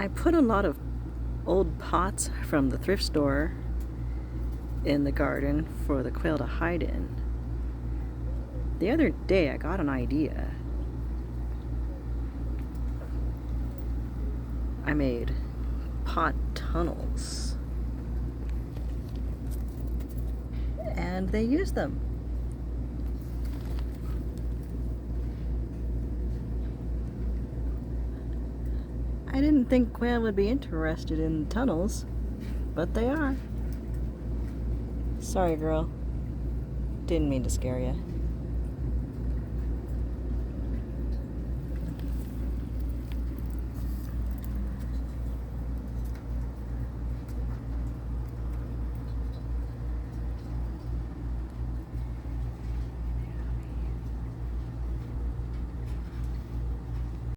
I put a lot of old pots from the thrift store in the garden for the quail to hide in. The other day I got an idea. I made pot tunnels, and they use them. I didn't think quail would be interested in tunnels, but they are. Sorry, girl. Didn't mean to scare you.